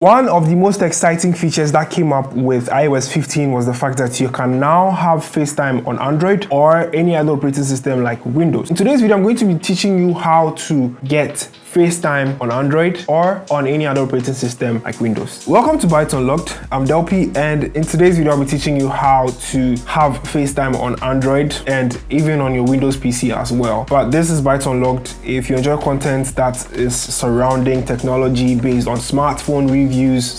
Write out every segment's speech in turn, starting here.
One of the most exciting features that came up with iOS 15 was the fact that you can now have FaceTime on Android or any other operating system like Windows. In today's video, I'm going to be teaching you how to get FaceTime on Android or on any other operating system like Windows. Welcome to Bytes Unlocked. I'm Delpy, and in today's video, I'll be teaching you how to have FaceTime on Android and even on your Windows PC as well. But this is Bytes Unlocked. If you enjoy content that is surrounding technology based on smartphone reviews,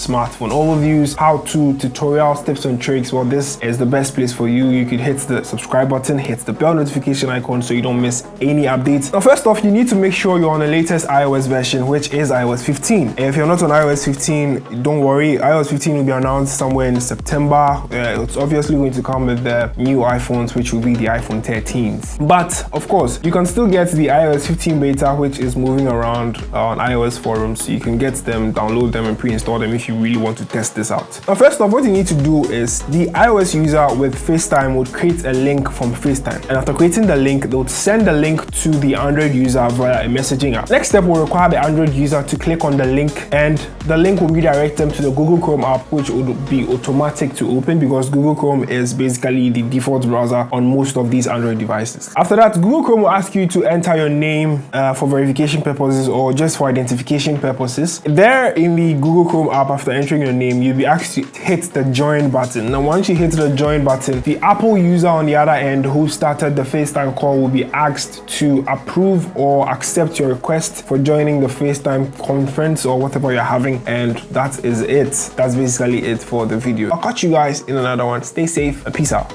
smartphone overviews, how-to tutorials, tips and tricks, well, this is the best place for you. You could hit the subscribe button, hit the bell notification icon so you don't miss any updates. Now, first off, you need to make sure you're on the latest iOS version, which is iOS 15. If you're not on iOS 15, don't worry. iOS 15 will be announced somewhere in September. It's obviously going to come with the new iPhones, which will be the iPhone 13s. But of course, you can still get the iOS 15 beta, which is moving around on iOS forums. So you can get them, download them, and pre-install them if you really want to test this out. Now, first off, what you need to do is the iOS user with FaceTime would create a link from FaceTime. And after creating the link, they would send the link to the Android user via a messaging app. Next step will require the Android user to click on the link, and the link will redirect them to the Google Chrome app, which would be automatic to open because Google Chrome is basically the default browser on most of these Android devices. After that, Google Chrome will ask you to enter your name for verification purposes or just for identification purposes. There in the Google Chrome app, after entering your name, you'll be asked to hit the join button. Now, once you hit the join button, the Apple user on the other end who started the FaceTime call will be asked to approve or accept your request for joining the FaceTime conference or whatever you're having, and that is it. That's basically it for the video. I'll catch you guys in another one. Stay safe and peace out.